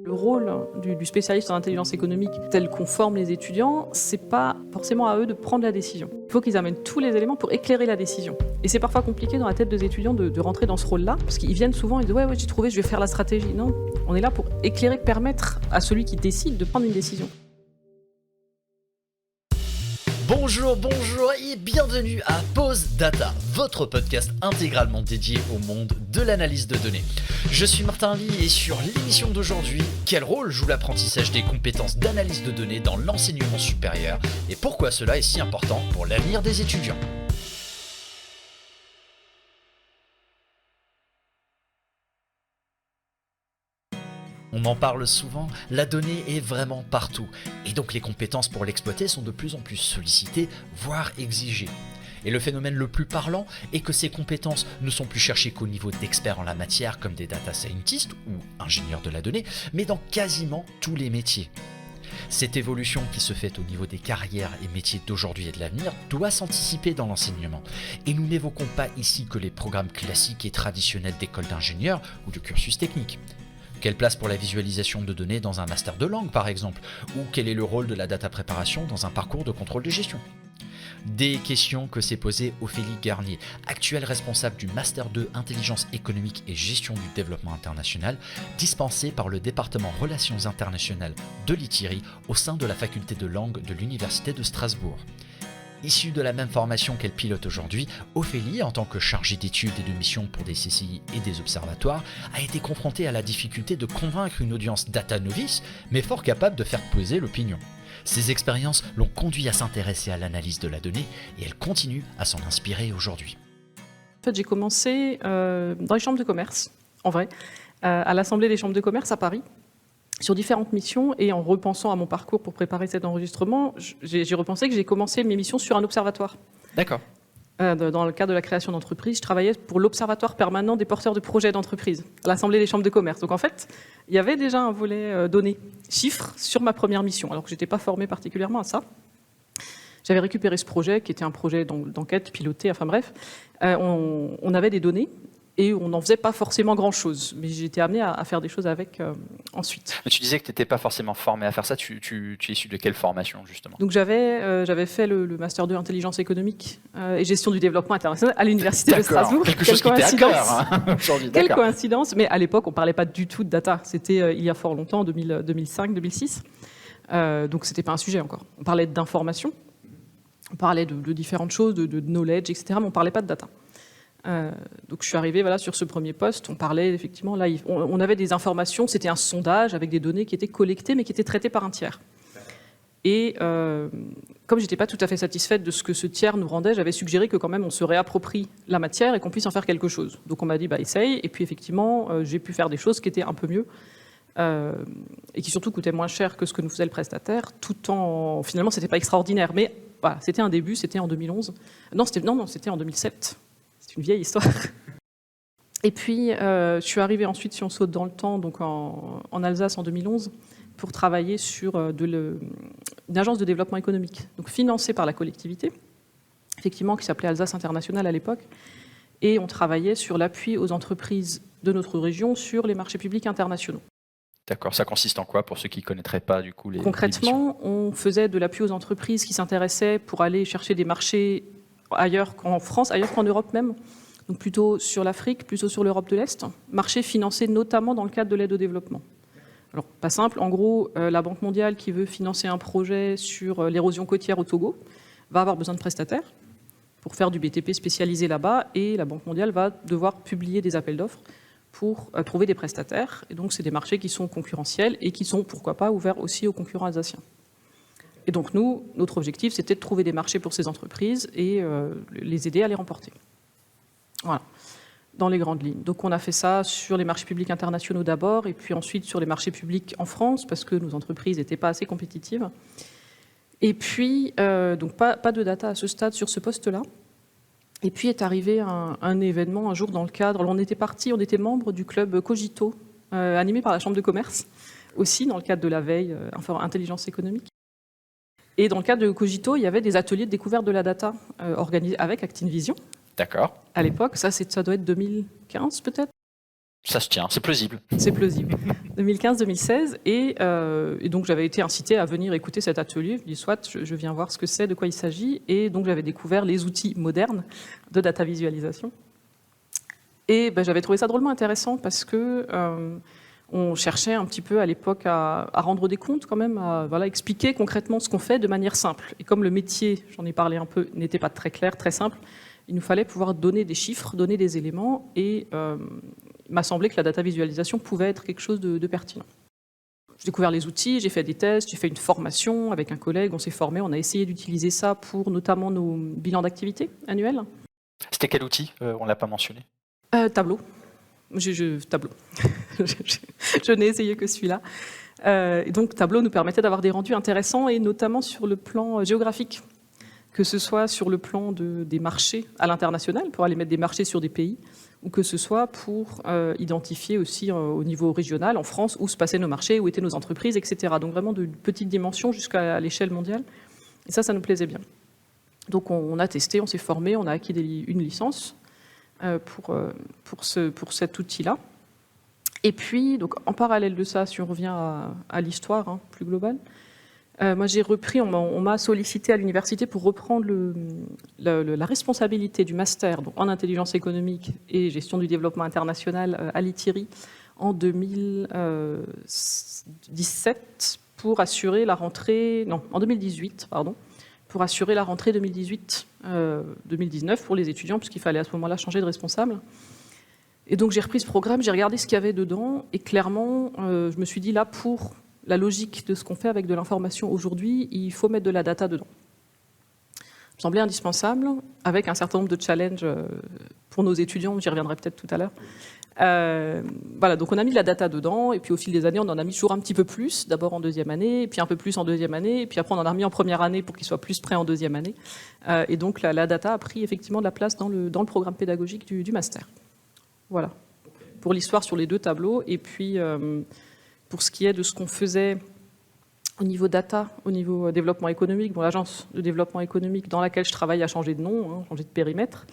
Le rôle du spécialiste en intelligence économique tel qu'on forme les étudiants, c'est pas forcément à eux de prendre la décision. Il faut qu'ils amènent tous les éléments pour éclairer la décision. Et c'est parfois compliqué dans la tête des étudiants de rentrer dans ce rôle-là, parce qu'ils viennent souvent et disent ouais j'ai trouvé, je vais faire la stratégie. Non, on est là pour éclairer, permettre à celui qui décide de prendre une décision. Bonjour et bienvenue à Pause Data, votre podcast intégralement dédié au monde de l'analyse de données. Je suis Martin Lee et sur l'émission d'aujourd'hui, quel rôle joue l'apprentissage des compétences d'analyse de données dans l'enseignement supérieur et pourquoi cela est si important pour l'avenir des étudiants. On en parle souvent, la donnée est vraiment partout, et donc les compétences pour l'exploiter sont de plus en plus sollicitées, voire exigées. Et le phénomène le plus parlant est que ces compétences ne sont plus cherchées qu'au niveau d'experts en la matière comme des data scientists ou ingénieurs de la donnée, mais dans quasiment tous les métiers. Cette évolution qui se fait au niveau des carrières et métiers d'aujourd'hui et de l'avenir doit s'anticiper dans l'enseignement. Et nous n'évoquons pas ici que les programmes classiques et traditionnels d'école d'ingénieurs ou de cursus technique. Quelle place pour la visualisation de données dans un master de langue par exemple, ou quel est le rôle de la data préparation dans un parcours de contrôle de gestion? Des questions que s'est posée Ophélie Garnier, actuelle responsable du Master 2 Intelligence économique et gestion du développement international, dispensé par le département Relations internationales de l'ITIRI au sein de la faculté de langue de l'Université de Strasbourg. Issue de la même formation qu'elle pilote aujourd'hui, Ophélie, en tant que chargée d'études et de mission pour des CCI et des observatoires, a été confrontée à la difficulté de convaincre une audience data novice, mais fort capable de faire peser l'opinion. Ces expériences l'ont conduit à s'intéresser à l'analyse de la donnée et elle continue à s'en inspirer aujourd'hui. En fait, j'ai commencé dans les chambres de commerce, en vrai, à l'Assemblée des chambres de commerce à Paris, sur différentes missions, et en repensant à mon parcours pour préparer cet enregistrement, j'ai repensé que j'ai commencé mes missions sur un observatoire. D'accord. Dans le cadre de la création d'entreprise, je travaillais pour l'Observatoire permanent des porteurs de projets d'entreprise, à l'Assemblée des chambres de commerce. Donc en fait, il y avait déjà un volet données, chiffres, sur ma première mission, alors que je n'étais pas formée particulièrement à ça. J'avais récupéré ce projet, qui était un projet d'enquête piloté, enfin bref. On avait des données, et on n'en faisait pas forcément grand-chose. Mais j'ai été amenée à faire des choses avec ensuite. Mais tu disais que tu n'étais pas forcément formé à faire ça. Tu es issu de quelle formation, justement? Donc j'avais fait le Master 2 Intelligence économique et gestion du développement international à l'Université de Strasbourg. Quelque chose qui t'est à cœur, hein, aujourd'hui. Quelle coïncidence. Mais à l'époque, on ne parlait pas du tout de data. C'était il y a fort longtemps, en 2005, 2006. Donc ce n'était pas un sujet encore. On parlait d'information, on parlait de différentes choses, de knowledge, etc. Mais on ne parlait pas de data. Donc je suis arrivée sur ce premier poste, on parlait effectivement, là on avait des informations, c'était un sondage avec des données qui étaient collectées mais qui étaient traitées par un tiers. Et comme j'étais pas tout à fait satisfaite de ce que ce tiers nous rendait, j'avais suggéré que quand même on se réapproprie la matière et qu'on puisse en faire quelque chose. Donc on m'a dit essaye, et puis effectivement j'ai pu faire des choses qui étaient un peu mieux et qui surtout coûtaient moins cher que ce que nous faisait le prestataire, tout en finalement c'était pas extraordinaire, mais voilà, c'était un début, c'était en 2011. Non, c'était en 2007. C'est une vieille histoire. Et puis, je suis arrivée ensuite, si on saute dans le temps, donc en Alsace en 2011, pour travailler sur une agence de développement économique, donc financée par la collectivité, effectivement, qui s'appelait Alsace International à l'époque. Et on travaillait sur l'appui aux entreprises de notre région sur les marchés publics internationaux. D'accord, ça consiste en quoi pour ceux qui ne connaîtraient pas du coup les Concrètement, on faisait de l'appui aux entreprises qui s'intéressaient pour aller chercher des marchés ailleurs qu'en France, ailleurs qu'en Europe même, donc plutôt sur l'Afrique, plutôt sur l'Europe de l'Est, marché financé notamment dans le cadre de l'aide au développement. Alors, pas simple, en gros, la Banque mondiale qui veut financer un projet sur l'érosion côtière au Togo va avoir besoin de prestataires pour faire du BTP spécialisé là-bas, et la Banque mondiale va devoir publier des appels d'offres pour trouver des prestataires, et donc c'est des marchés qui sont concurrentiels et qui sont, pourquoi pas, ouverts aussi aux concurrents alsaciens. Et donc nous, notre objectif, c'était de trouver des marchés pour ces entreprises et les aider à les remporter. Voilà, dans les grandes lignes. Donc on a fait ça sur les marchés publics internationaux d'abord, et puis ensuite sur les marchés publics en France, parce que nos entreprises n'étaient pas assez compétitives. Et puis, donc pas de data à ce stade sur ce poste-là. Et puis est arrivé un événement un jour dans le cadre, on était membre du club Cogito, animé par la Chambre de commerce, aussi dans le cadre de la veille intelligence économique. Et dans le cadre de Cogito, il y avait des ateliers de découverte de la data organisés avec Actinvision. D'accord. À l'époque, ça doit être 2015 peut-être. Ça se tient, c'est plausible. C'est plausible. 2015-2016, et donc j'avais été incitée à venir écouter cet atelier. Je me dis, soit je viens voir ce que c'est, de quoi il s'agit, et donc j'avais découvert les outils modernes de data visualisation. Et j'avais trouvé ça drôlement intéressant parce que on cherchait un petit peu à l'époque à rendre des comptes quand même, à expliquer concrètement ce qu'on fait de manière simple. Et comme le métier, j'en ai parlé un peu, n'était pas très clair, très simple, il nous fallait pouvoir donner des chiffres, donner des éléments, et il m'a semblé que la data visualisation pouvait être quelque chose de pertinent. J'ai découvert les outils, j'ai fait des tests, j'ai fait une formation avec un collègue, on s'est formé, on a essayé d'utiliser ça pour notamment nos bilans d'activité annuels. C'était quel outil? On l'a pas mentionné. Tableau. Tableau. Je n'ai essayé que celui-là. Et donc Tableau nous permettait d'avoir des rendus intéressants, et notamment sur le plan géographique, que ce soit sur le plan des marchés à l'international, pour aller mettre des marchés sur des pays, ou que ce soit pour identifier aussi au niveau régional, en France, où se passaient nos marchés, où étaient nos entreprises, etc. Donc vraiment de petites dimensions jusqu'à l'échelle mondiale. Et ça nous plaisait bien. Donc on a testé, on s'est formé, on a acquis une licence pour cet outil-là. Et puis, donc, en parallèle de ça, si on revient à l'histoire plus globale, moi j'ai repris, on m'a sollicité à l'université pour reprendre la responsabilité du master donc, en intelligence économique et gestion du développement international à l'ITIRI en 2017 pour assurer la rentrée, non, en 2018, pardon, pour assurer la rentrée 2018-2019 pour les étudiants, puisqu'il fallait à ce moment-là changer de responsable. Et donc j'ai repris ce programme, j'ai regardé ce qu'il y avait dedans, et clairement, je me suis dit là, pour la logique de ce qu'on fait avec de l'information aujourd'hui, il faut mettre de la data dedans. Ça me semblait indispensable, avec un certain nombre de challenges pour nos étudiants, j'y reviendrai peut-être tout à l'heure. Voilà, donc on a mis de la data dedans, et puis au fil des années, on en a mis toujours un petit peu plus, d'abord en deuxième année, et puis un peu plus en deuxième année, et puis après on en a remis en première année pour qu'il soit plus prêt en deuxième année. Et donc la data a pris effectivement de la place dans le programme pédagogique du master. Voilà, pour l'histoire sur les deux tableaux, et puis pour ce qui est de ce qu'on faisait au niveau data, au niveau développement économique, bon, l'agence de développement économique dans laquelle je travaille a changé de nom, changé de périmètre.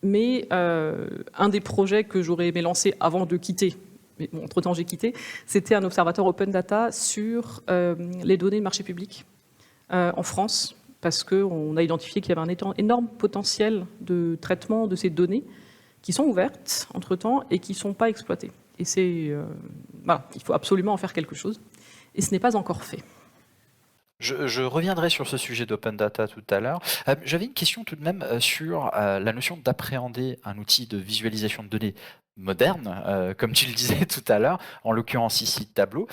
Mais un des projets que j'aurais aimé lancer avant de quitter, mais bon, entre-temps j'ai quitté, c'était un observatoire open data sur les données de marché public en France, parce qu'on a identifié qu'il y avait un énorme potentiel de traitement de ces données qui sont ouvertes entre-temps et qui ne sont pas exploitées. Et voilà, il faut absolument en faire quelque chose, et ce n'est pas encore fait. Je reviendrai sur ce sujet d'open data tout à l'heure. J'avais une question tout de même sur la notion d'appréhender un outil de visualisation de données moderne, comme tu le disais tout à l'heure, en l'occurrence ici Tableau.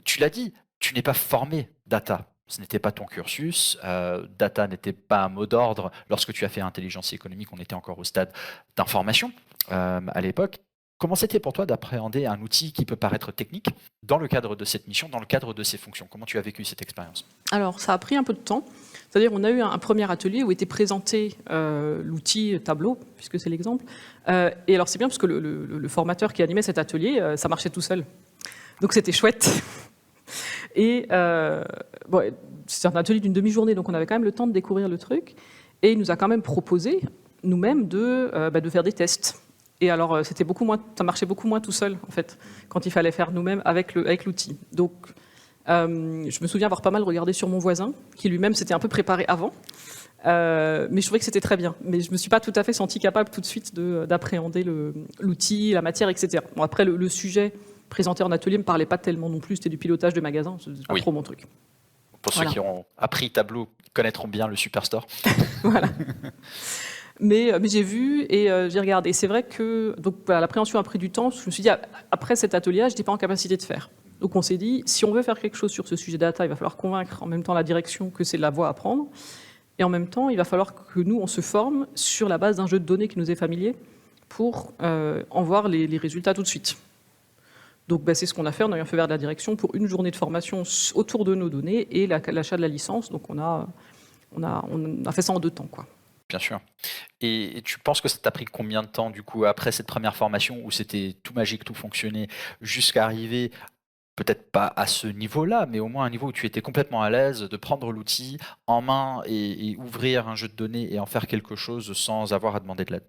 Tu l'as dit, tu n'es pas formé data. Ce n'était pas ton cursus, data n'était pas un mot d'ordre lorsque tu as fait intelligence économique, on était encore au stade d'information à l'époque. Comment c'était pour toi d'appréhender un outil qui peut paraître technique dans le cadre de cette mission, dans le cadre de ces fonctions? Comment tu as vécu cette expérience? Alors, ça a pris un peu de temps. C'est-à-dire, on a eu un premier atelier où était présenté l'outil Tableau, puisque c'est l'exemple. Et alors, c'est bien parce que le formateur qui animait cet atelier, ça marchait tout seul. Donc, c'était chouette. Et bon, c'est un atelier d'une demi-journée, donc on avait quand même le temps de découvrir le truc. Et il nous a quand même proposé, nous-mêmes, de faire des tests. Et alors, ça marchait beaucoup moins tout seul, en fait, quand il fallait faire nous-mêmes avec l'outil. Donc, je me souviens avoir pas mal regardé sur mon voisin, qui lui-même s'était un peu préparé avant. Mais je trouvais que c'était très bien. Mais je ne me suis pas tout à fait sentie capable tout de suite d'appréhender l'outil, la matière, etc. Bon, après, le sujet présenté en atelier ne me parlait pas tellement non plus. C'était du pilotage de magasin, c'était pas trop mon truc. Pour ceux qui ont appris Tableau, connaîtront bien le Superstore. Voilà. Mais j'ai vu et j'ai regardé. C'est vrai que l'appréhension a pris du temps. Je me suis dit, après cet atelier-là, je n'étais pas en capacité de faire. Donc on s'est dit, si on veut faire quelque chose sur ce sujet data, il va falloir convaincre en même temps la direction que c'est la voie à prendre. Et en même temps, il va falloir que nous, on se forme sur la base d'un jeu de données qui nous est familier pour en voir les résultats tout de suite. Donc c'est ce qu'on a fait, on a eu un feu vert de la direction pour une journée de formation autour de nos données et l'achat de la licence. Donc on a fait ça en 2 temps, quoi. Bien sûr. Et tu penses que ça t'a pris combien de temps, du coup, après cette première formation où c'était tout magique, tout fonctionnait, jusqu'à arriver, peut-être pas à ce niveau-là, mais au moins un niveau où tu étais complètement à l'aise de prendre l'outil en main et ouvrir un jeu de données et en faire quelque chose sans avoir à demander de l'aide?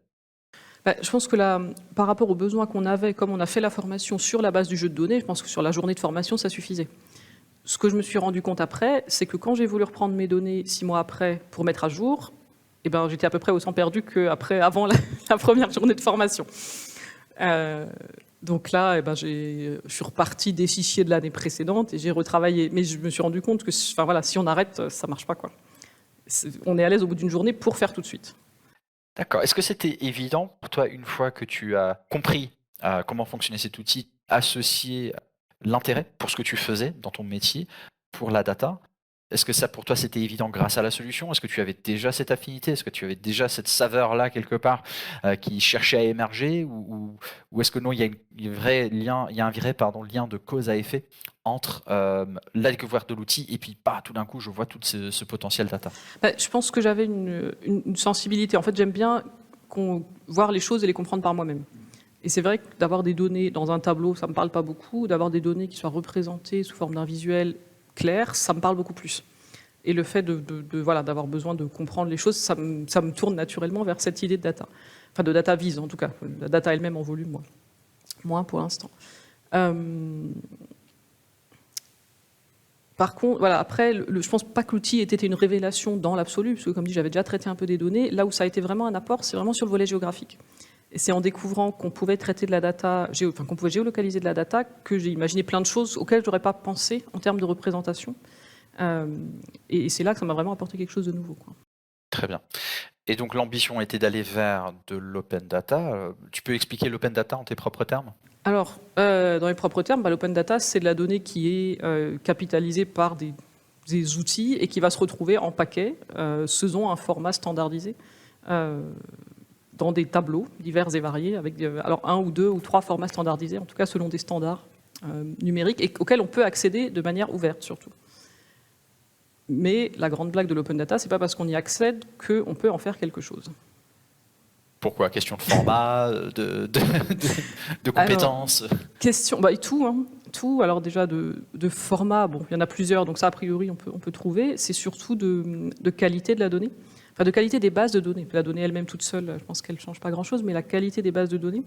Je pense que là, par rapport aux besoins qu'on avait, comme on a fait la formation sur la base du jeu de données, je pense que sur la journée de formation, ça suffisait. Ce que je me suis rendu compte après, c'est que quand j'ai voulu reprendre mes données 6 mois après pour mettre à jour, j'étais à peu près autant perdu qu'avant la première journée de formation. Donc là, je suis reparti des fichiers de l'année précédente et j'ai retravaillé. Mais je me suis rendu compte que si on arrête, ça ne marche pas, quoi. On est à l'aise au bout d'une journée pour faire tout de suite. D'accord. Est-ce que c'était évident pour toi, une fois que tu as compris comment fonctionnait cet outil, associer l'intérêt pour ce que tu faisais dans ton métier pour la data? Est-ce que ça, pour toi, c'était évident grâce à la solution? Est-ce que tu avais déjà cette affinité? Est-ce que tu avais déjà cette saveur-là, quelque part, qui cherchait à émerger? Ou est-ce que non, il y a un vrai lien de cause à effet entre la découverte de l'outil et puis, tout d'un coup, je vois tout ce potentiel data? Je pense que j'avais une sensibilité. En fait, j'aime bien voir les choses et les comprendre par moi-même. Et c'est vrai que d'avoir des données dans un tableau, ça ne me parle pas beaucoup. D'avoir des données qui soient représentées sous forme d'un visuel clair, ça me parle beaucoup plus. Et le fait d'avoir besoin de comprendre les choses, ça me tourne naturellement vers cette idée de data. Enfin, de data vise, en tout cas. La data elle-même en volume, moins pour l'instant. Par contre, après, je pense pas que l'outil ait été une révélation dans l'absolu, parce que comme dit, j'avais déjà traité un peu des données. Là où ça a été vraiment un apport, c'est vraiment sur le volet géographique. Et c'est en découvrant qu'on pouvait traiter de la data, qu'on pouvait géolocaliser de la data, que j'ai imaginé plein de choses auxquelles je n'aurais pas pensé en termes de représentation. Et c'est là que ça m'a vraiment apporté quelque chose de nouveau, quoi. Très bien. Et donc l'ambition était d'aller vers de l'open data. Tu peux expliquer l'open data en tes propres termes? Alors, dans les propres termes, l'open data, c'est de la donnée qui est capitalisée par des outils et qui va se retrouver en paquet, selon un format standardisé, dans des tableaux divers et variés, avec alors 1 ou 2 ou 3 formats standardisés, en tout cas selon des standards numériques, et auxquels on peut accéder de manière ouverte surtout. Mais la grande blague de l'open data, c'est pas parce qu'on y accède qu'on peut en faire quelque chose. Pourquoi? Question de format, de compétences? Alors, question, tout. Alors déjà de format, il y en a plusieurs, donc ça a priori on peut trouver. C'est surtout de qualité de la donnée, enfin de qualité des bases de données. La donnée elle-même toute seule, je pense qu'elle ne change pas grand-chose, mais la qualité des bases de données.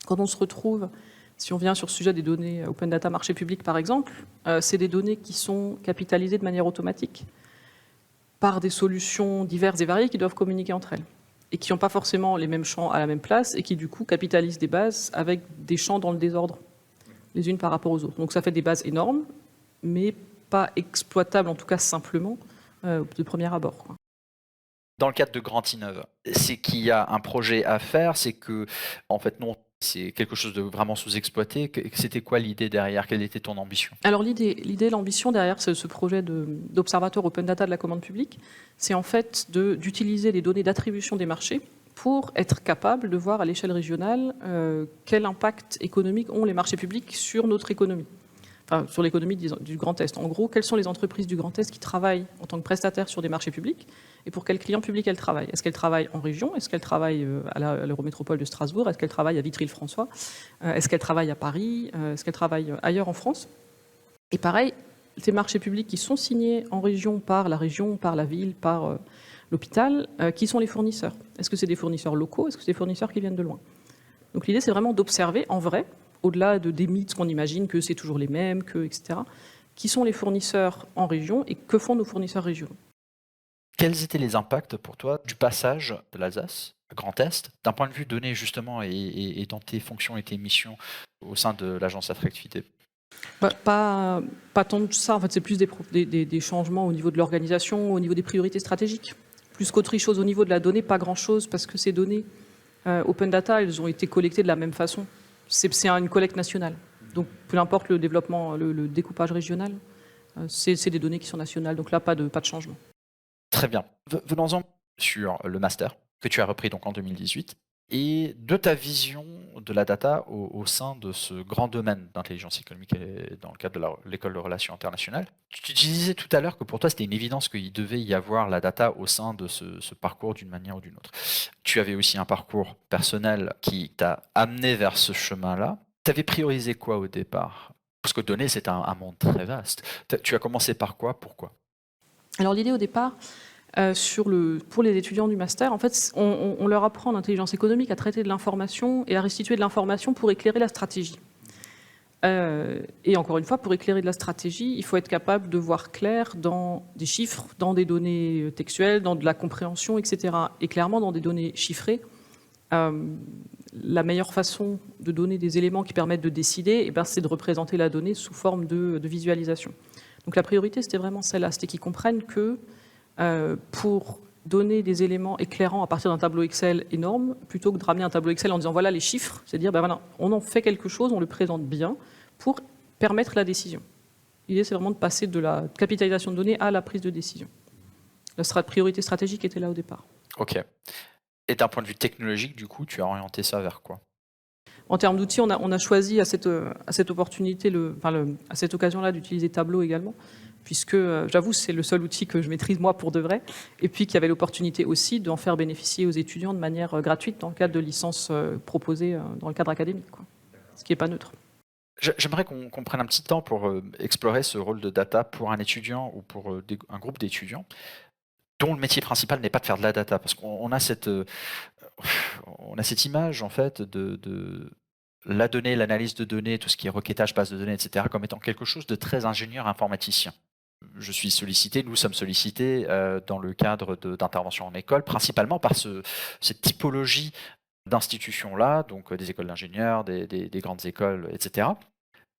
Quand on se retrouve, si on vient sur le sujet des données open data marché public par exemple, c'est des données qui sont capitalisées de manière automatique par des solutions diverses et variées qui doivent communiquer entre elles, et qui n'ont pas forcément les mêmes champs à la même place, et qui du coup capitalisent des bases avec des champs dans le désordre, les unes par rapport aux autres. Donc ça fait des bases énormes, mais pas exploitables, en tout cas simplement, de premier abord, quoi. Dans le cadre de Grand Innov, c'est qu'il y a un projet à faire, c'est que, en fait, non, c'est quelque chose de vraiment sous-exploité. C'était quoi l'idée derrière? Quelle était ton ambition? Alors l'idée, l'ambition derrière ce projet d'observatoire open data de la commande publique, c'est en fait d'utiliser les données d'attribution des marchés pour être capable de voir à l'échelle régionale quel impact économique ont les marchés publics sur notre économie, enfin sur l'économie du Grand Est. En gros, quelles sont les entreprises du Grand Est qui travaillent en tant que prestataires sur des marchés publics et pour quels clients publics elles travaillent. Est-ce qu'elles travaillent en région? Est-ce qu'elles travaillent à l'Eurométropole de Strasbourg? Est-ce qu'elles travaillent à Vitry-le-François? Est-ce qu'elles travaillent à Paris? Est-ce qu'elles travaillent ailleurs en France? Et pareil, ces marchés publics qui sont signés en région, par la ville, par l'hôpital, qui sont les fournisseurs? Est-ce que c'est des fournisseurs locaux? Est-ce que c'est des fournisseurs qui viennent de loin? Donc l'idée, c'est vraiment d'observer en vrai, au-delà des mythes qu'on imagine que c'est toujours les mêmes, etc., qui sont les fournisseurs en région et que font nos fournisseurs régionaux. Quels étaient les impacts pour toi du passage de l'Alsace à Grand Est, d'un point de vue données justement et dans tes fonctions et tes missions au sein de l'agence Attractivité? Pas tant de ça, en fait c'est plus des changements au niveau de l'organisation, au niveau des priorités stratégiques. Plus qu'autre chose au niveau de la donnée, pas grand-chose, parce que ces données open data, elles ont été collectées de la même façon. C'est une collecte nationale. Donc peu importe le développement, le découpage régional, c'est des données qui sont nationales, donc là pas de changement. Très bien. Venons-en sur le master que tu as repris donc en 2018 et de ta vision de la data au sein de ce grand domaine d'intelligence économique et dans le cadre de l'école de relations internationales. Tu disais tout à l'heure que pour toi c'était une évidence qu'il devait y avoir la data au sein de ce parcours d'une manière ou d'une autre. Tu avais aussi un parcours personnel qui t'a amené vers ce chemin-là. Tu avais priorisé quoi au départ? Parce que données, c'est un monde très vaste. Tu as commencé par quoi? Pourquoi? Alors l'idée au départ, Pour les étudiants du master, en fait, on leur apprend en intelligence économique à traiter de l'information et à restituer de l'information pour éclairer la stratégie. Et encore une fois, pour éclairer de la stratégie, il faut être capable de voir clair dans des chiffres, dans des données textuelles, dans de la compréhension, etc. Et clairement, dans des données chiffrées, la meilleure façon de donner des éléments qui permettent de décider, c'est de représenter la donnée sous forme de visualisation. Donc la priorité, c'était vraiment celle-là, c'était qu'ils comprennent que pour donner des éléments éclairants à partir d'un tableau Excel énorme, plutôt que de ramener un tableau Excel en disant voilà les chiffres, c'est dire voilà, on en fait quelque chose, on le présente bien pour permettre la décision. L'idée, c'est vraiment de passer de la capitalisation de données à la prise de décision. La priorité stratégique était là au départ. Ok. Et d'un point de vue technologique, du coup, tu as orienté ça vers quoi? En termes d'outils, on a choisi à cette opportunité, à cette occasion-là, d'utiliser Tableau également, puisque j'avoue, c'est le seul outil que je maîtrise moi pour de vrai, et puis qu'il y avait l'opportunité aussi d'en faire bénéficier aux étudiants de manière gratuite dans le cadre de licences proposées dans le cadre académique, quoi. Ce qui n'est pas neutre. J'aimerais qu'on prenne un petit temps pour explorer ce rôle de data pour un étudiant ou pour un groupe d'étudiants dont le métier principal n'est pas de faire de la data, parce qu'on a cette image en fait de la donnée, l'analyse de données, tout ce qui est requêtage, base de données, etc., comme étant quelque chose de très ingénieur informaticien. Je suis sollicité, nous sommes sollicités dans le cadre d'intervention en école, principalement par cette typologie d'institutions-là, donc des écoles d'ingénieurs, des grandes écoles, etc.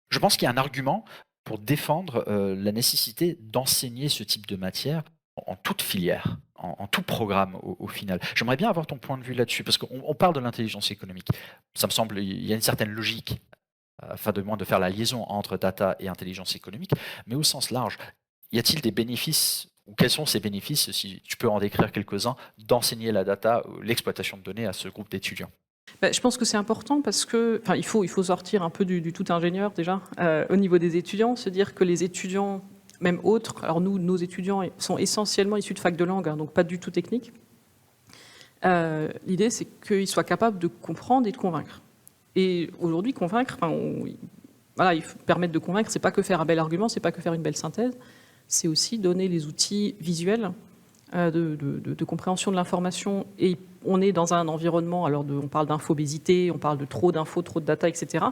Je pense qu'il y a un argument pour défendre la nécessité d'enseigner ce type de matière en toute filière, en tout programme au final. J'aimerais bien avoir ton point de vue là-dessus, parce qu'on parle de l'intelligence économique. Ça me semble, il y a une certaine logique, afin de faire la liaison entre data et intelligence économique, mais au sens large, y a-t-il des bénéfices, ou quels sont ces bénéfices, si tu peux en décrire quelques-uns, d'enseigner la data, l'exploitation de données à ce groupe d'étudiants? Je pense que c'est important parce que, il faut sortir un peu du tout ingénieur déjà, au niveau des étudiants, se dire que les étudiants, même autres, alors nos étudiants sont essentiellement issus de fac de langue, donc pas du tout technique. L'idée, c'est qu'ils soient capables de comprendre et de convaincre. Et aujourd'hui, convaincre, il faut permettre de convaincre, c'est pas que faire un bel argument, c'est pas que faire une belle synthèse, c'est aussi donner les outils visuels de compréhension de l'information. Et on est dans un environnement, on parle d'infobésité, on parle de trop d'infos, trop de data, etc.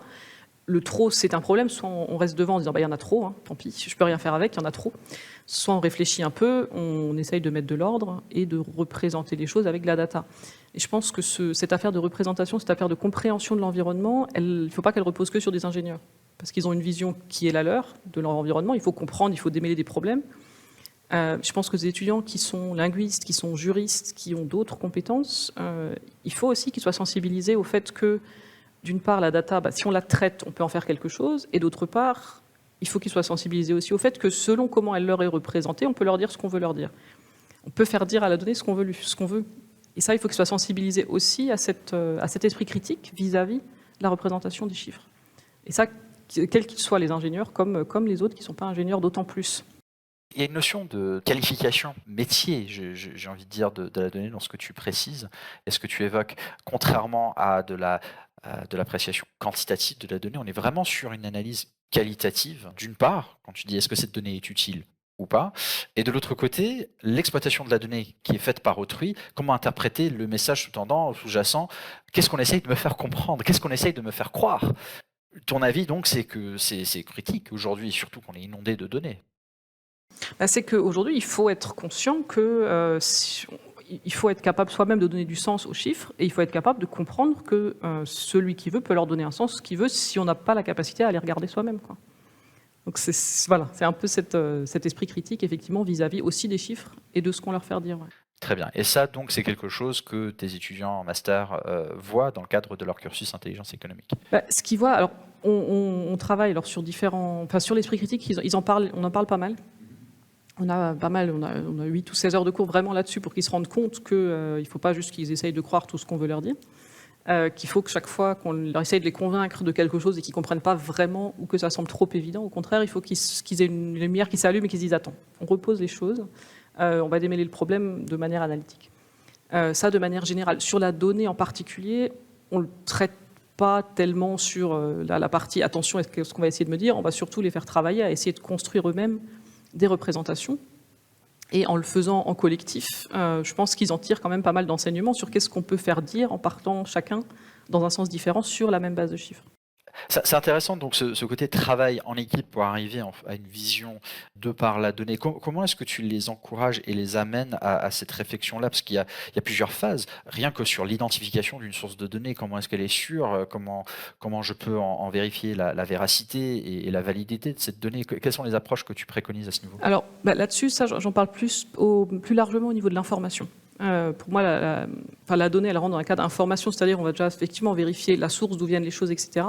Le trop, c'est un problème. Soit on reste devant en disant il y en a trop, hein, tant pis, je peux rien faire avec, il y en a trop. Soit on réfléchit un peu, on essaye de mettre de l'ordre et de représenter les choses avec de la data. Et je pense que cette affaire de représentation, cette affaire de compréhension de l'environnement, il ne faut pas qu'elle repose que sur des ingénieurs. Parce qu'ils ont une vision qui est la leur, de leur environnement. Il faut comprendre, il faut démêler des problèmes. Je pense que les étudiants qui sont linguistes, qui sont juristes, qui ont d'autres compétences, il faut aussi qu'ils soient sensibilisés au fait que, d'une part, la data, si on la traite, on peut en faire quelque chose, et d'autre part, il faut qu'ils soient sensibilisés aussi au fait que selon comment elle leur est représentée, on peut leur dire ce qu'on veut leur dire. On peut faire dire à la donnée ce qu'on veut. Et ça, il faut qu'ils soient sensibilisés aussi à cet esprit critique vis-à-vis de la représentation des chiffres. Et ça, quels qu'ils soient les ingénieurs, comme les autres qui ne sont pas ingénieurs, d'autant plus. Il y a une notion de qualification métier, j'ai envie de dire, de la donnée dans ce que tu précises et ce que tu évoques. Contrairement à de l'appréciation quantitative de la donnée, on est vraiment sur une analyse qualitative, d'une part, quand tu dis est-ce que cette donnée est utile ou pas, et de l'autre côté, l'exploitation de la donnée qui est faite par autrui, comment interpréter le message sous-tendant, sous-jacent, qu'est-ce qu'on essaye de me faire comprendre, qu'est-ce qu'on essaye de me faire croire. Ton avis donc, c'est que c'est critique aujourd'hui, surtout qu'on est inondé de données. C'est qu'aujourd'hui, il faut être conscient que il faut être capable soi-même de donner du sens aux chiffres et il faut être capable de comprendre que celui qui veut peut leur donner un sens qu'il veut si on n'a pas la capacité à les regarder soi-même, quoi. Donc c'est un peu cet esprit critique, effectivement, vis-à-vis aussi des chiffres et de ce qu'on leur fait dire. Ouais. Très bien. Et ça, donc, c'est quelque chose que tes étudiants en master voient dans le cadre de leur cursus intelligence économique. Ce qu'ils voient, alors on travaille sur sur l'esprit critique, on en parle pas mal. On a 8 ou 16 heures de cours vraiment là-dessus pour qu'ils se rendent compte qu'il ne faut pas juste qu'ils essayent de croire tout ce qu'on veut leur dire, qu'il faut que chaque fois qu'on leur essaye de les convaincre de quelque chose et qu'ils ne comprennent pas vraiment ou que ça semble trop évident, au contraire, il faut qu'ils aient une lumière qui s'allume et qu'ils se disent « Attends, on repose les choses, on va démêler le problème de manière analytique ». Ça, de manière générale. Sur la donnée en particulier, on ne le traite pas tellement sur la partie « Attention, est-ce qu'on va essayer de me dire ?» On va surtout les faire travailler à essayer de construire eux-mêmes des représentations Et en le faisant en collectif, je pense qu'ils en tirent quand même pas mal d'enseignements sur qu'est-ce qu'on peut faire dire en partant chacun dans un sens différent sur la même base de chiffres. C'est intéressant, donc ce côté travail en équipe pour arriver à une vision de par la donnée. Comment est-ce que tu les encourages et les amènes à cette réflexion-là? Parce qu'il y a plusieurs phases. Rien que sur l'identification d'une source de données, comment est-ce qu'elle est sûre? Comment je peux en vérifier la véracité et la validité de cette donnée? Quelles sont les approches que tu préconises à ce niveau? Alors là-dessus, ça j'en parle plus largement au niveau de l'information. Pour moi, la donnée, elle rentre dans un cadre d'information, c'est-à-dire on va déjà effectivement vérifier la source, d'où viennent les choses, etc.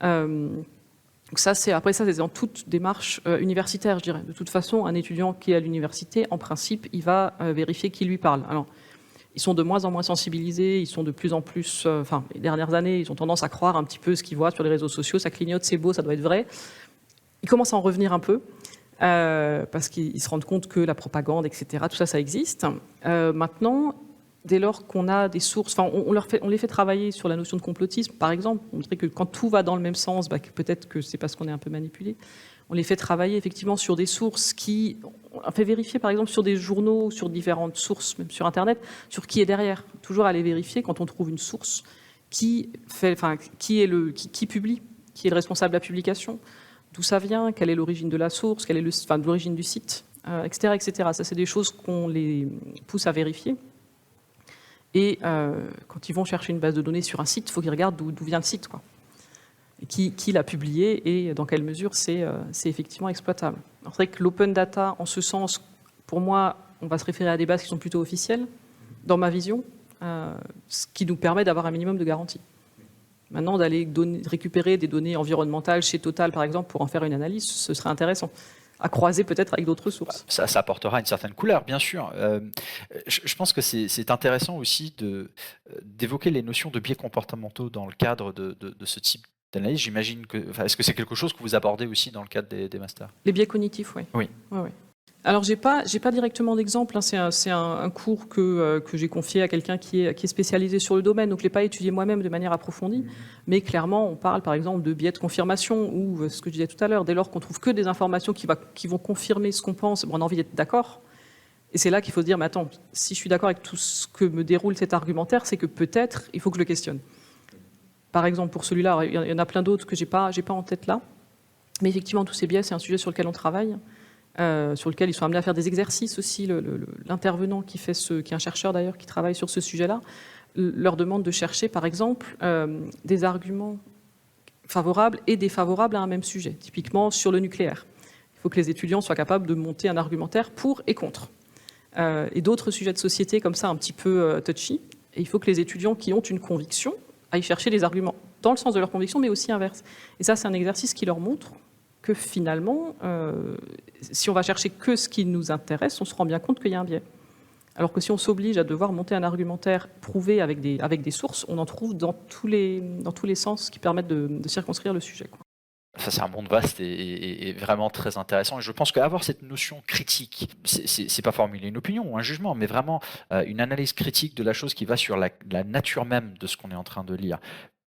Donc ça, c'est dans toute démarche universitaire, je dirais. De toute façon, un étudiant qui est à l'université, en principe, il va vérifier qui lui parle. Alors, ils sont de moins en moins sensibilisés, ils sont de plus en plus... les dernières années, ils ont tendance à croire un petit peu ce qu'ils voient sur les réseaux sociaux, ça clignote, c'est beau, ça doit être vrai. Ils commencent à en revenir un peu. Parce qu'ils se rendent compte que la propagande, etc., tout ça, ça existe. Maintenant, dès lors qu'on a des sources, on les fait travailler sur la notion de complotisme, par exemple. On dirait que quand tout va dans le même sens, peut-être que c'est parce qu'on est un peu manipulé. On les fait travailler effectivement sur des sources on fait vérifier, par exemple, sur des journaux, sur différentes sources, même sur Internet, sur qui est derrière. Toujours aller vérifier quand on trouve une source qui publie, qui est le responsable de la publication. D'où ça vient, quelle est l'origine de la source, quelle est l'origine du site, etc., etc. Ça, c'est des choses qu'on les pousse à vérifier. Et quand ils vont chercher une base de données sur un site, il faut qu'ils regardent d'où vient le site, quoi. Et qui l'a publié et dans quelle mesure c'est effectivement exploitable. Alors, c'est vrai que l'open data, en ce sens, pour moi, on va se référer à des bases qui sont plutôt officielles, dans ma vision, ce qui nous permet d'avoir un minimum de garantie. Maintenant, d'aller récupérer des données environnementales chez Total, par exemple, pour en faire une analyse, ce serait intéressant, à croiser peut-être avec d'autres sources. Ça apportera une certaine couleur, bien sûr. Je pense que c'est intéressant aussi d'évoquer les notions de biais comportementaux dans le cadre de ce type d'analyse. J'imagine que... est-ce que c'est quelque chose que vous abordez aussi dans le cadre des masters? Les biais cognitifs, oui. Oui. Ouais. Alors, j'ai pas directement d'exemple. Hein. C'est un cours que j'ai confié à quelqu'un qui est spécialisé sur le domaine. Donc, je l'ai pas étudié moi-même de manière approfondie. Mais clairement, on parle par exemple de biais de confirmation ou ce que je disais tout à l'heure. Dès lors qu'on trouve que des informations qui vont confirmer ce qu'on pense, on a envie d'être d'accord. Et c'est là qu'il faut se dire, mais attends, si je suis d'accord avec tout ce que me déroule cet argumentaire, c'est que peut-être il faut que je le questionne. Par exemple, pour celui-là, il y en a plein d'autres que j'ai pas en tête là. Mais effectivement, tous ces biais, c'est un sujet sur lequel on travaille. Sur lequel ils sont amenés à faire des exercices aussi. L'intervenant qui est un chercheur d'ailleurs, qui travaille sur ce sujet-là, leur demande de chercher, par exemple, des arguments favorables et défavorables à un même sujet, typiquement sur le nucléaire. Il faut que les étudiants soient capables de monter un argumentaire pour et contre. Et d'autres sujets de société comme ça, un petit peu touchy. Et il faut que les étudiants qui ont une conviction aillent chercher des arguments dans le sens de leur conviction, mais aussi inverse. Et ça, c'est un exercice qui leur montre que finalement, si on va chercher que ce qui nous intéresse, on se rend bien compte qu'il y a un biais. Alors que si on s'oblige à devoir monter un argumentaire prouvé avec des sources, on en trouve dans tous les sens qui permettent de circonscrire le sujet, quoi. Ça, c'est un monde vaste et vraiment très intéressant. Et je pense qu'avoir cette notion critique, c'est pas formuler une opinion ou un jugement, mais vraiment une analyse critique de la chose qui va sur la nature même de ce qu'on est en train de lire.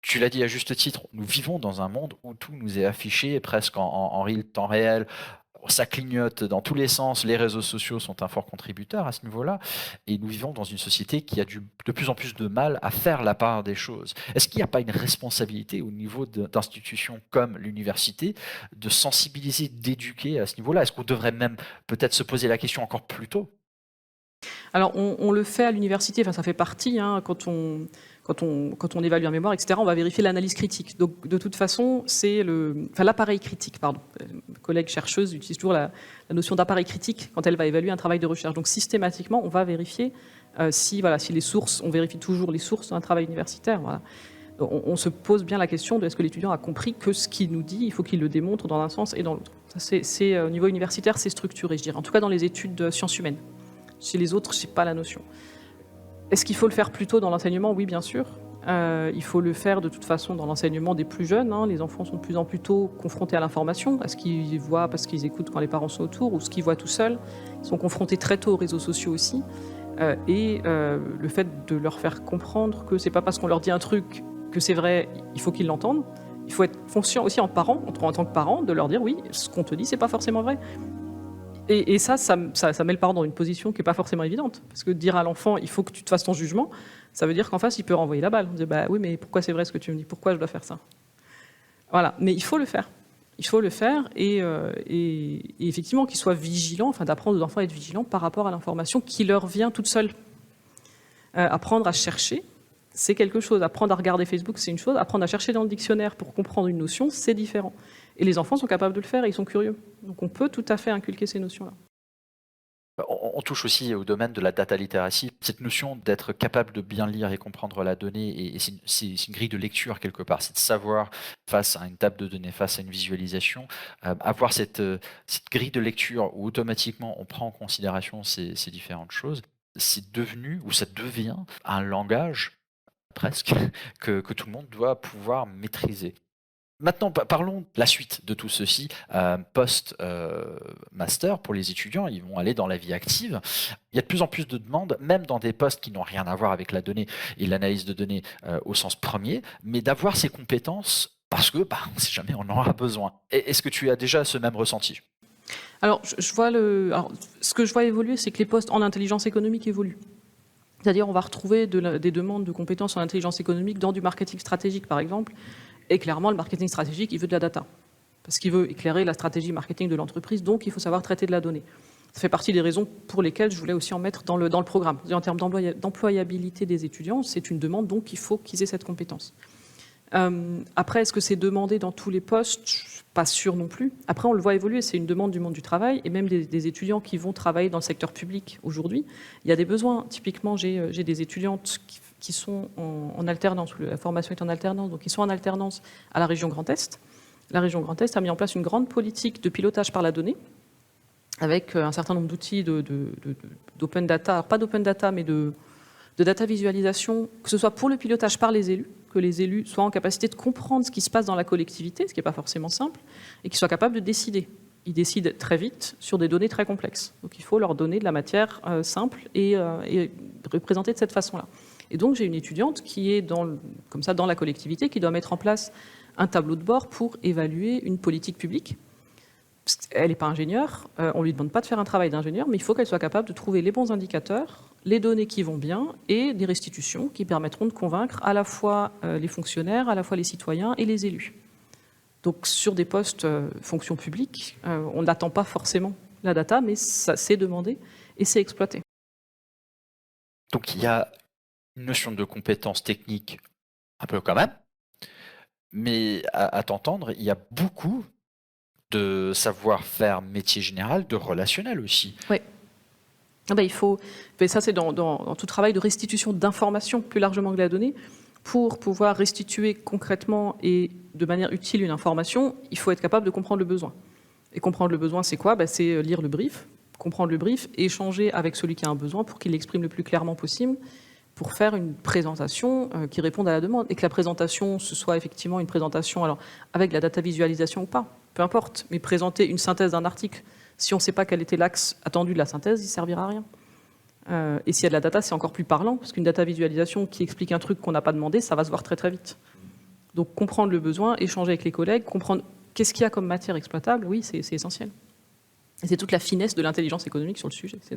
Tu l'as dit à juste titre, nous vivons dans un monde où tout nous est affiché presque en temps réel. Ça clignote dans tous les sens, les réseaux sociaux sont un fort contributeur à ce niveau-là, et nous vivons dans une société qui a de plus en plus de mal à faire la part des choses. Est-ce qu'il n'y a pas une responsabilité au niveau d'institutions comme l'université de sensibiliser, d'éduquer à ce niveau-là? Est-ce qu'on devrait même peut-être se poser la question encore plus tôt? Alors, on le fait à l'université, ça fait partie, hein, quand on évalue un mémoire, etc., on va vérifier l'analyse critique. Donc, de toute façon, c'est l'appareil critique, pardon. Ma collègue chercheuse utilise toujours la notion d'appareil critique quand elle va évaluer un travail de recherche. Donc, systématiquement, on va vérifier si les sources, on vérifie toujours les sources d'un travail universitaire. Voilà. On se pose bien la question de est-ce que l'étudiant a compris que ce qu'il nous dit, il faut qu'il le démontre dans un sens et dans l'autre. C'est au niveau universitaire, c'est structuré, je dirais. En tout cas, dans les études de sciences humaines. Chez les autres, je n'ai pas la notion. Est-ce qu'il faut le faire plus tôt dans l'enseignement? Oui, bien sûr. Il faut le faire de toute façon dans l'enseignement des plus jeunes. Hein. Les enfants sont de plus en plus tôt confrontés à l'information. Est-ce qu'ils voient parce qu'ils écoutent quand les parents sont autour ou ce qu'ils voient tout seuls? Ils sont confrontés très tôt aux réseaux sociaux aussi. Le fait de leur faire comprendre que c'est pas parce qu'on leur dit un truc que c'est vrai, il faut qu'ils l'entendent. Il faut être conscient aussi en tant que parent, de leur dire oui, ce qu'on te dit, c'est pas forcément vrai. Et ça met le parent dans une position qui n'est pas forcément évidente. Parce que dire à l'enfant, il faut que tu te fasses ton jugement, ça veut dire qu'en face, il peut renvoyer la balle. On dit, bah oui, mais pourquoi c'est vrai ce que tu me dis? Pourquoi je dois faire ça? Voilà, mais il faut le faire. Il faut le faire et effectivement qu'ils soient vigilants, enfin d'apprendre aux enfants à être vigilants par rapport à l'information qui leur vient toute seule. Apprendre à chercher, c'est quelque chose. Apprendre à regarder Facebook, c'est une chose. Apprendre à chercher dans le dictionnaire pour comprendre une notion, c'est différent. Et les enfants sont capables de le faire et ils sont curieux. Donc on peut tout à fait inculquer ces notions-là. On touche aussi au domaine de la data literacy, cette notion d'être capable de bien lire et comprendre la donnée, et c'est une grille de lecture quelque part, c'est de savoir face à une table de données, face à une visualisation, avoir cette grille de lecture où automatiquement on prend en considération ces différentes choses. C'est devenu, ou ça devient, un langage presque que tout le monde doit pouvoir maîtriser. Maintenant, parlons de la suite de tout ceci. Post-master, pour les étudiants, ils vont aller dans la vie active. Il y a de plus en plus de demandes, même dans des postes qui n'ont rien à voir avec la donnée et l'analyse de données au sens premier, mais d'avoir ces compétences parce que on ne sait jamais, on en aura besoin. Est-ce que tu as déjà ce même ressenti? Alors, ce que je vois évoluer, c'est que les postes en intelligence économique évoluent. C'est-à-dire, on va retrouver des demandes de compétences en intelligence économique dans du marketing stratégique, par exemple. Et clairement, le marketing stratégique, il veut de la data. Parce qu'il veut éclairer la stratégie marketing de l'entreprise, donc il faut savoir traiter de la donnée. Ça fait partie des raisons pour lesquelles je voulais aussi en mettre dans le programme. En termes d'employabilité des étudiants, c'est une demande, donc il faut qu'ils aient cette compétence. Après, est-ce que c'est demandé dans tous les postes? Je ne suis pas sûre non plus. Après, on le voit évoluer, c'est une demande du monde du travail, et même des étudiants qui vont travailler dans le secteur public aujourd'hui. Il y a des besoins. Typiquement, j'ai des étudiantes qui sont en alternance, la formation est en alternance, donc ils sont en alternance à la région Grand Est. La région Grand Est a mis en place une grande politique de pilotage par la donnée, avec un certain nombre d'outils d'open data, alors pas d'open data, mais de data visualisation, que ce soit pour le pilotage par les élus, que les élus soient en capacité de comprendre ce qui se passe dans la collectivité, ce qui n'est pas forcément simple, et qu'ils soient capables de décider. Ils décident très vite sur des données très complexes. Donc il faut leur donner de la matière simple et représenter de cette façon-là. Et donc j'ai une étudiante qui est comme ça dans la collectivité, qui doit mettre en place un tableau de bord pour évaluer une politique publique. Elle n'est pas ingénieure, on ne lui demande pas de faire un travail d'ingénieur, mais il faut qu'elle soit capable de trouver les bons indicateurs, les données qui vont bien et des restitutions qui permettront de convaincre à la fois les fonctionnaires, à la fois les citoyens et les élus. Donc sur des postes fonction publique, on n'attend pas forcément la data, mais ça c'est demandé et c'est exploité. Donc il y a une notion de compétence technique un peu quand même, mais à t'entendre, il y a beaucoup de savoir-faire métier général, de relationnel aussi. Oui. Il faut, ça c'est dans tout travail de restitution d'informations plus largement que la donnée. Pour pouvoir restituer concrètement et de manière utile une information, il faut être capable de comprendre le besoin. Et comprendre le besoin, c'est quoi? C'est lire le brief, comprendre le brief, et échanger avec celui qui a un besoin pour qu'il l'exprime le plus clairement possible, pour faire une présentation qui réponde à la demande. Et que la présentation, ce soit effectivement une présentation, alors avec la data visualisation ou pas, peu importe, mais présenter une synthèse d'un article, si on ne sait pas quel était l'axe attendu de la synthèse, il ne servira à rien. Et s'il y a de la data, c'est encore plus parlant, parce qu'une data visualisation qui explique un truc qu'on n'a pas demandé, ça va se voir très très vite. Donc comprendre le besoin, échanger avec les collègues, comprendre qu'est-ce qu'il y a comme matière exploitable, oui, c'est essentiel. Et c'est toute la finesse de l'intelligence économique sur le sujet, c'est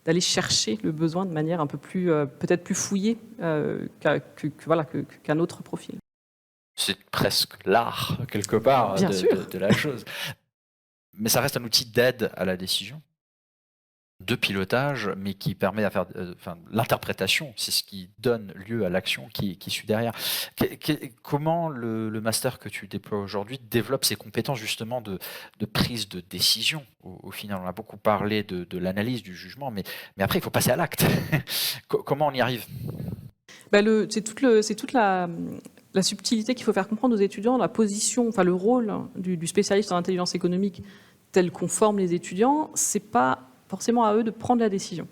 d'aller chercher le besoin de manière un peu plus, peut-être plus fouillée qu'un autre profil. C'est presque l'art, quelque part, de la chose. Mais ça reste un outil d'aide à la décision, de pilotage, mais qui permet à faire l'interprétation. C'est ce qui donne lieu à l'action qui suit derrière. Comment le master que tu déploies aujourd'hui développe ses compétences justement de prise de décision? Au final, on a beaucoup parlé de l'analyse, du jugement, mais après, il faut passer à l'acte. Comment on y arrive? C'est toute la subtilité qu'il faut faire comprendre aux étudiants, la position, le rôle du spécialiste en intelligence économique tel qu'on forme les étudiants, c'est pas forcément à eux de prendre la décision.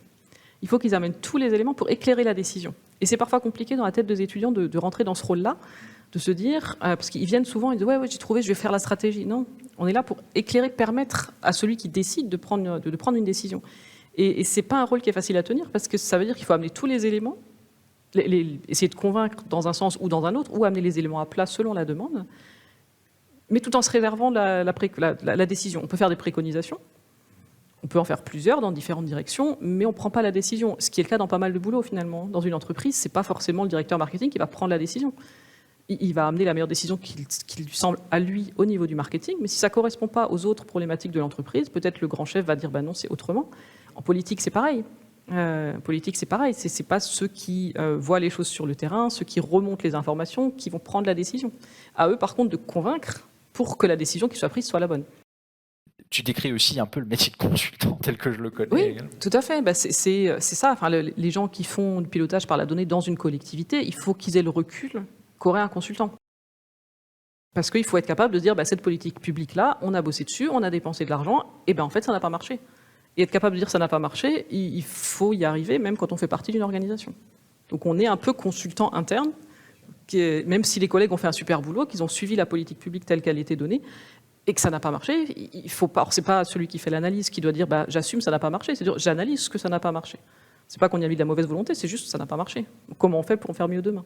Il faut qu'ils amènent tous les éléments pour éclairer la décision. Et c'est parfois compliqué dans la tête des étudiants de rentrer dans ce rôle-là, de se dire, parce qu'ils viennent souvent, ils disent ouais, j'ai trouvé, je vais faire la stratégie. Non, on est là pour éclairer, permettre à celui qui décide de prendre une décision. Et c'est pas un rôle qui est facile à tenir, parce que ça veut dire qu'il faut amener tous les éléments, essayer de convaincre dans un sens ou dans un autre, ou amener les éléments à plat selon la demande, mais tout en se réservant la décision. On peut faire des préconisations, On peut en faire plusieurs dans différentes directions, mais on ne prend pas la décision. Ce qui est le cas dans pas mal de boulot, finalement. Dans une entreprise, ce n'est pas forcément le directeur marketing qui va prendre la décision. Il va amener la meilleure décision qui lui semble à lui au niveau du marketing, mais si ça ne correspond pas aux autres problématiques de l'entreprise, peut-être le grand chef va dire non, c'est autrement. En politique, c'est pareil. C'est pas ceux qui voient les choses sur le terrain, ceux qui remontent les informations, qui vont prendre la décision. À eux, par contre, de convaincre pour que la décision qui soit prise soit la bonne. Tu décris aussi un peu le métier de consultant tel que je le connais. Oui, également. tout à fait. C'est ça. Enfin, les gens qui font du pilotage par la donnée dans une collectivité, il faut qu'ils aient le recul qu'aurait un consultant. Parce qu'il faut être capable de dire, cette politique publique-là, on a bossé dessus, on a dépensé de l'argent, et en fait, ça n'a pas marché. Et être capable de dire ça n'a pas marché, il faut y arriver, même quand on fait partie d'une organisation. Donc on est un peu consultant interne, même si les collègues ont fait un super boulot, qu'ils ont suivi la politique publique telle qu'elle était donnée, et que ça n'a pas marché, il faut pas. C'est pas celui qui fait l'analyse qui doit dire j'assume ça n'a pas marché, c'est dire j'analyse que ça n'a pas marché. C'est pas qu'on y a mis de la mauvaise volonté, c'est juste que ça n'a pas marché. Comment on fait pour en faire mieux demain?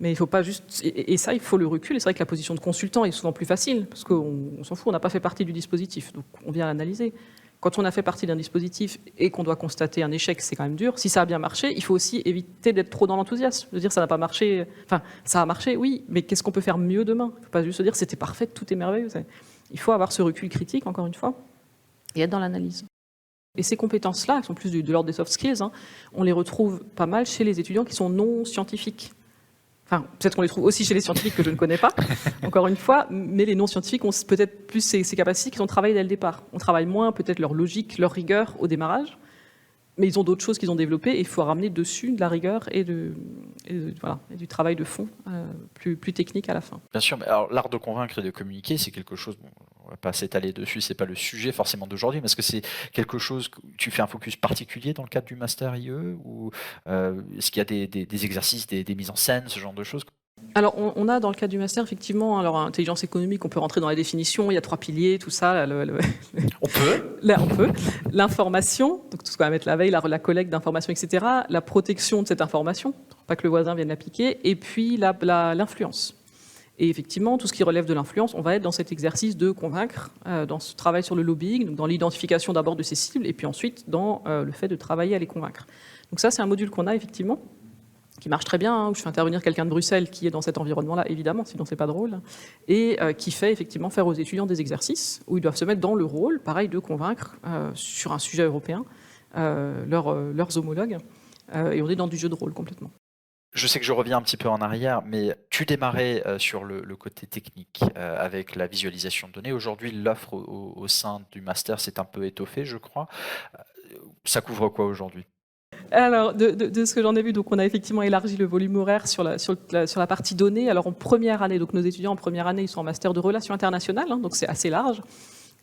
Mais il faut pas juste. Et ça, il faut le recul. Et c'est vrai que la position de consultant est souvent plus facile, parce qu'on s'en fout, on n'a pas fait partie du dispositif, donc on vient analyser. Quand on a fait partie d'un dispositif et qu'on doit constater un échec, c'est quand même dur. Si ça a bien marché, il faut aussi éviter d'être trop dans l'enthousiasme, de dire ça n'a pas marché. Enfin, ça a marché, oui, mais qu'est-ce qu'on peut faire mieux demain? Il ne faut pas juste se dire c'était parfait, tout est merveilleux. Il faut avoir ce recul critique, encore une fois, et être dans l'analyse. Et ces compétences-là, elles sont plus de l'ordre des soft skills, on les retrouve pas mal chez les étudiants qui sont non scientifiques. Enfin, peut-être qu'on les trouve aussi chez les scientifiques que je ne connais pas, encore une fois, mais les non-scientifiques ont peut-être plus ces capacités qu'ils ont travaillé dès le départ. On travaille moins peut-être leur logique, leur rigueur au démarrage, mais ils ont d'autres choses qu'ils ont développées et il faut ramener dessus de la rigueur et du travail de fond plus technique à la fin. Bien sûr, mais alors l'art de convaincre et de communiquer, c'est quelque chose, on ne va pas s'étaler dessus, c'est pas le sujet forcément d'aujourd'hui, mais est-ce que c'est quelque chose que tu fais un focus particulier dans le cadre du Master IE ou est-ce qu'il y a des exercices, des mises en scène, ce genre de choses? Alors, on a dans le cadre du master, effectivement, alors intelligence économique, on peut rentrer dans la définition, il y a 3 piliers, tout ça. On peut. Là, on peut. L'information, donc tout ce qu'on va mettre la veille, la collecte d'informations, etc. La protection de cette information, pour pas que le voisin vienne la piquer, et puis l'influence. Et effectivement, tout ce qui relève de l'influence, on va être dans cet exercice de convaincre, dans ce travail sur le lobbying, donc dans l'identification d'abord de ces cibles, et puis ensuite dans le fait de travailler à les convaincre. Donc ça, c'est un module qu'on a effectivement, qui marche très bien, où je fais intervenir quelqu'un de Bruxelles qui est dans cet environnement-là, évidemment, sinon c'est pas drôle, et qui fait effectivement faire aux étudiants des exercices où ils doivent se mettre dans le rôle, pareil, de convaincre sur un sujet européen leurs homologues, et on est dans du jeu de rôle complètement. Je sais que je reviens un petit peu en arrière, mais tu démarrais sur le côté technique avec la visualisation de données. Aujourd'hui, l'offre au sein du master s'est un peu étoffée, je crois. Ça couvre quoi aujourd'hui ? Alors, de ce que j'en ai vu, donc on a effectivement élargi le volume horaire sur la partie données. Alors en première année, donc nos étudiants en première année, ils sont en master de relations internationales, donc c'est assez large.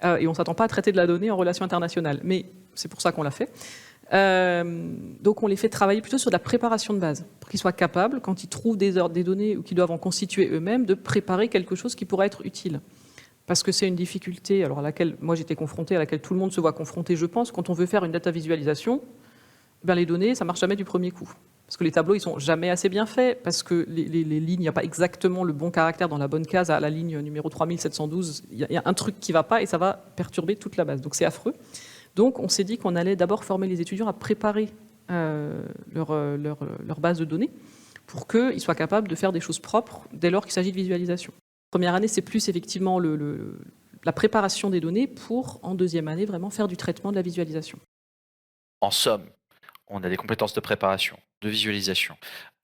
Et on ne s'attend pas à traiter de la donnée en relations internationales, mais c'est pour ça qu'on l'a fait. Donc on les fait travailler plutôt sur de la préparation de base, pour qu'ils soient capables, quand ils trouvent des données ou qu'ils doivent en constituer eux-mêmes, de préparer quelque chose qui pourrait être utile. Parce que c'est une difficulté à laquelle moi j'étais confronté, à laquelle tout le monde se voit confronté, je pense, quand on veut faire une data visualisation. Les données, ça marche jamais du premier coup. Parce que les tableaux, ils sont jamais assez bien faits, parce que les lignes, il n'y a pas exactement le bon caractère dans la bonne case à la ligne numéro 3712. Il y a un truc qui ne va pas et ça va perturber toute la base. Donc c'est affreux. Donc on s'est dit qu'on allait d'abord former les étudiants à préparer leur base de données pour qu'ils soient capables de faire des choses propres dès lors qu'il s'agit de visualisation. Première année, c'est plus effectivement la préparation des données pour, en deuxième année, vraiment faire du traitement de la visualisation. En somme, on a des compétences de préparation, de visualisation,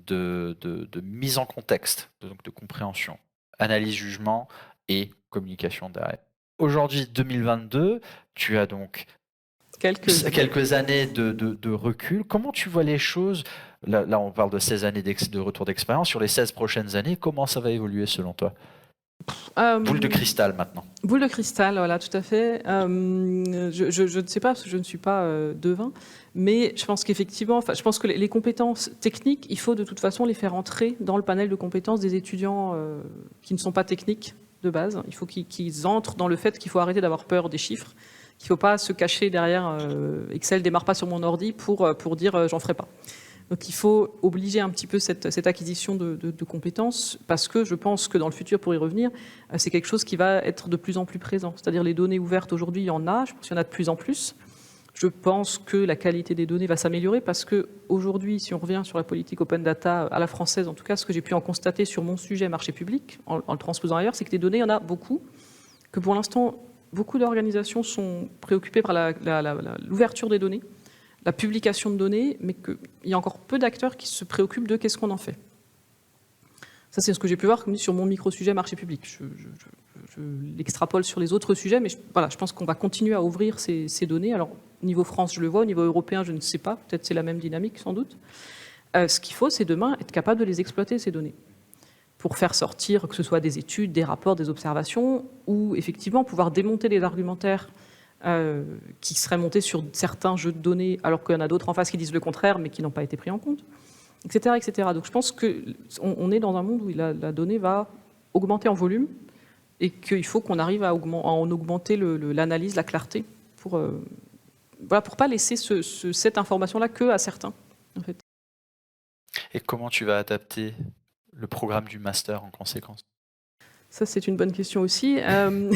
de mise en contexte, donc de compréhension, analyse, jugement et communication derrière. Aujourd'hui, 2022, tu as donc quelques années de recul. Comment tu vois les choses ? Là, on parle de 16 années de retour d'expérience. Sur les 16 prochaines années, comment ça va évoluer selon toi ? Boule de cristal maintenant. Boule de cristal, voilà, tout à fait. Je ne sais pas, parce que je ne suis pas devin, mais je pense qu'effectivement, je pense que les compétences techniques, il faut de toute façon les faire entrer dans le panel de compétences des étudiants qui ne sont pas techniques de base. Il faut qu'ils entrent dans le fait qu'il faut arrêter d'avoir peur des chiffres, qu'il ne faut pas se cacher derrière Excel démarre pas sur mon ordi pour dire j'en ferai pas. Donc il faut obliger un petit peu cette acquisition de compétences, parce que je pense que dans le futur, pour y revenir, c'est quelque chose qui va être de plus en plus présent. C'est-à-dire les données ouvertes aujourd'hui, il y en a, je pense qu'il y en a de plus en plus. Je pense que la qualité des données va s'améliorer parce qu'aujourd'hui, si on revient sur la politique open data à la française, en tout cas, ce que j'ai pu en constater sur mon sujet marché public, en le transposant ailleurs, c'est que des données, il y en a beaucoup, que pour l'instant, beaucoup d'organisations sont préoccupées par l'ouverture des données, la publication de données, mais qu'il y a encore peu d'acteurs qui se préoccupent de qu'est-ce qu'on en fait. Ça, c'est ce que j'ai pu voir comme sur mon micro-sujet marché public. Je l'extrapole sur les autres sujets, mais voilà, je pense qu'on va continuer à ouvrir ces données. Alors, au niveau France, je le vois, au niveau européen, je ne sais pas, peut-être c'est la même dynamique, sans doute. Ce qu'il faut, c'est demain être capable de les exploiter, ces données, pour faire sortir, que ce soit des études, des rapports, des observations, ou effectivement pouvoir démonter les argumentaires qui seraient montés sur certains jeux de données, alors qu'il y en a d'autres en face qui disent le contraire, mais qui n'ont pas été pris en compte, etc., etc. Donc je pense qu'on est dans un monde où la donnée va augmenter en volume, et qu'il faut qu'on arrive à en augmenter l'analyse, la clarté, pour pas laisser cette information-là que à certains, en fait. Et comment tu vas adapter le programme du master en conséquence? Ça, c'est une bonne question aussi. On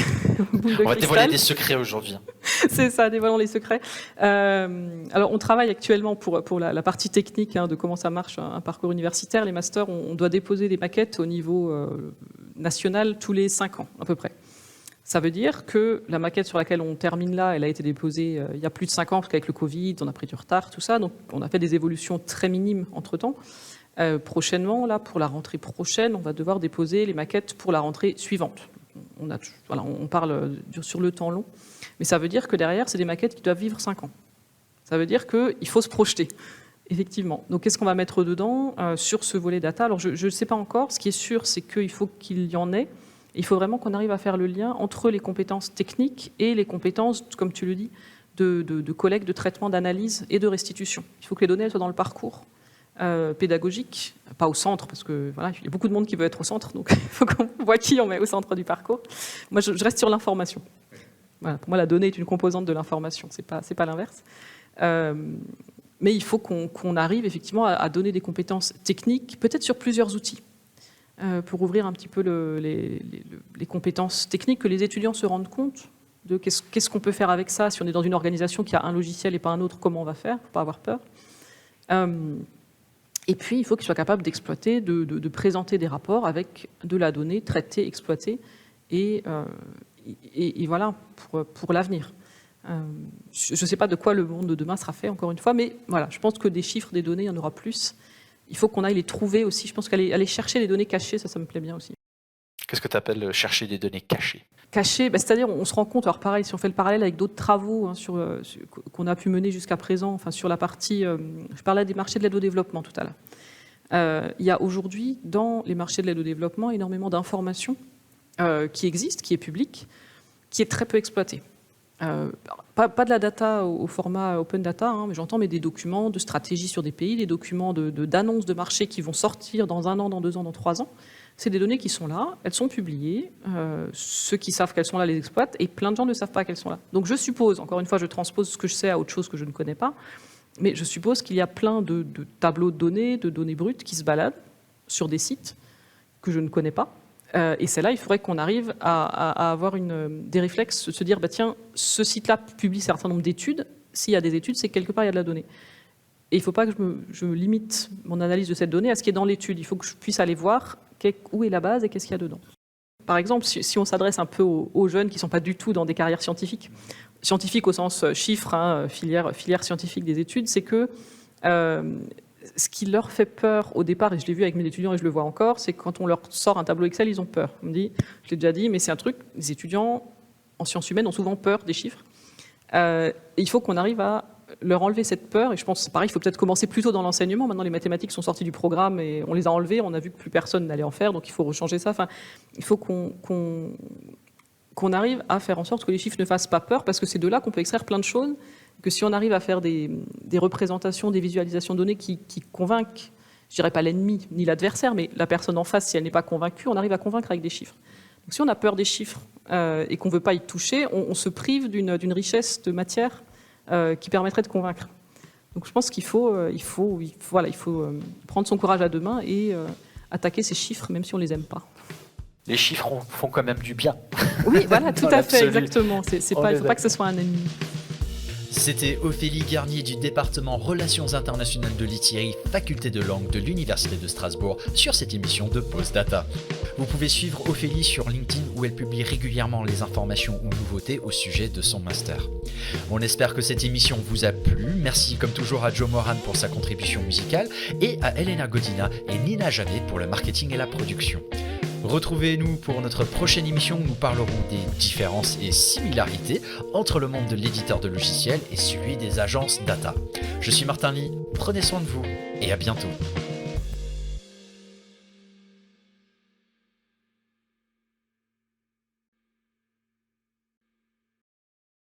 va dévoiler des secrets aujourd'hui. C'est ça, dévoilons les secrets. Alors, on travaille actuellement pour la partie technique de comment ça marche, un parcours universitaire. Les masters, on doit déposer des maquettes au niveau national tous les 5 ans, à peu près. Ça veut dire que la maquette sur laquelle on termine là, elle a été déposée il y a plus de 5 ans, parce qu'avec le Covid, on a pris du retard, tout ça. Donc, on a fait des évolutions très minimes entre-temps. Prochainement, là, pour la rentrée prochaine, on va devoir déposer les maquettes pour la rentrée suivante. On parle sur le temps long, mais ça veut dire que derrière, c'est des maquettes qui doivent vivre 5 ans. Ça veut dire qu'il faut se projeter, effectivement. Donc, qu'est-ce qu'on va mettre dedans sur ce volet data? Alors, je ne sais pas encore. Ce qui est sûr, c'est qu'il faut qu'il y en ait. Il faut vraiment qu'on arrive à faire le lien entre les compétences techniques et les compétences, comme tu le dis, de collecte, de traitement, d'analyse et de restitution. Il faut que les données soient dans le parcours pédagogique, pas au centre, parce que voilà, il y a beaucoup de monde qui veut être au centre, donc il faut qu'on voit qui on met au centre du parcours. Moi, je reste sur l'information. Voilà, pour moi, la donnée est une composante de l'information, c'est pas l'inverse. Mais il faut qu'on arrive effectivement à donner des compétences techniques, peut-être sur plusieurs outils, pour ouvrir un petit peu les compétences techniques, que les étudiants se rendent compte de qu'est-ce qu'on peut faire avec ça. Si on est dans une organisation qui a un logiciel et pas un autre, comment on va faire, pour pas avoir peur. Et puis, il faut qu'ils soient capables d'exploiter, de présenter des rapports avec de la donnée traitée, exploitée, et voilà, pour l'avenir. Je ne sais pas de quoi le monde de demain sera fait, encore une fois, mais voilà, je pense que des chiffres, des données, il y en aura plus. Il faut qu'on aille les trouver aussi. Je pense qu'aller chercher les données cachées, ça me plaît bien aussi. Qu'est-ce que tu appelles chercher des données cachées? Cachées, c'est-à-dire on se rend compte, alors pareil, si on fait le parallèle avec d'autres travaux qu'on a pu mener jusqu'à présent, enfin sur la partie, je parlais des marchés de l'aide au développement tout à l'heure. Il y a aujourd'hui, dans les marchés de l'aide au développement, énormément d'informations qui existent, qui est publique, qui est très peu exploitée. Pas de la data au format open data, mais j'entends des documents de stratégie sur des pays, des documents d'annonces de marché qui vont sortir dans 1 an, dans 2 ans, dans 3 ans. C'est des données qui sont là, elles sont publiées, ceux qui savent qu'elles sont là les exploitent, et plein de gens ne savent pas qu'elles sont là. Donc je suppose, encore une fois, je transpose ce que je sais à autre chose que je ne connais pas, mais je suppose qu'il y a plein de tableaux de données brutes qui se baladent sur des sites que je ne connais pas. Et c'est là, il faudrait qu'on arrive à avoir des réflexes, se dire, tiens, ce site-là publie un certain nombre d'études. S'il y a des études, c'est que quelque part, il y a de la donnée. Et il ne faut pas que je me limite mon analyse de cette donnée à ce qui est dans l'étude. Il faut que je puisse aller voir où est la base et qu'est-ce qu'il y a dedans. Par exemple, si on s'adresse un peu aux jeunes qui ne sont pas du tout dans des carrières scientifiques au sens chiffres, filière scientifique des études, c'est que ce qui leur fait peur au départ, et je l'ai vu avec mes étudiants et je le vois encore, c'est que quand on leur sort un tableau Excel, ils ont peur. On me dit, je l'ai déjà dit, mais c'est un truc, les étudiants en sciences humaines ont souvent peur des chiffres. Et il faut qu'on arrive à leur enlever cette peur, et je pense, c'est pareil, il faut peut-être commencer plus tôt dans l'enseignement. Maintenant, les mathématiques sont sorties du programme et on les a enlevées, on a vu que plus personne n'allait en faire, donc il faut rechanger ça. Enfin, il faut qu'on arrive à faire en sorte que les chiffres ne fassent pas peur, parce que c'est de là qu'on peut extraire plein de choses, que si on arrive à faire des représentations, des visualisations de données qui convainquent, je dirais pas l'ennemi ni l'adversaire, mais la personne en face, si elle n'est pas convaincue, on arrive à convaincre avec des chiffres. Donc si on a peur des chiffres et qu'on ne veut pas y toucher, on se prive d'une richesse de matière qui permettrait de convaincre. Donc je pense qu'il faut prendre son courage à deux mains et attaquer ces chiffres, même si on les aime pas. Les chiffres font quand même du bien. Oui, voilà, tout à fait, l'absolu. exactement. Il ne faut pas que ce soit un ennemi. C'était Ophélie Garnier du département Relations internationales de l'ITIRI, faculté de langue de l'Université de Strasbourg, sur cette émission de Postdata. Vous pouvez suivre Ophélie sur LinkedIn où elle publie régulièrement les informations ou nouveautés au sujet de son master. On espère que cette émission vous a plu. Merci comme toujours à Joe Moran pour sa contribution musicale et à Elena Godina et Nina Javet pour le marketing et la production. Retrouvez-nous pour notre prochaine émission où nous parlerons des différences et similarités entre le monde de l'éditeur de logiciels et celui des agences data. Je suis Martin Ly, prenez soin de vous et à bientôt.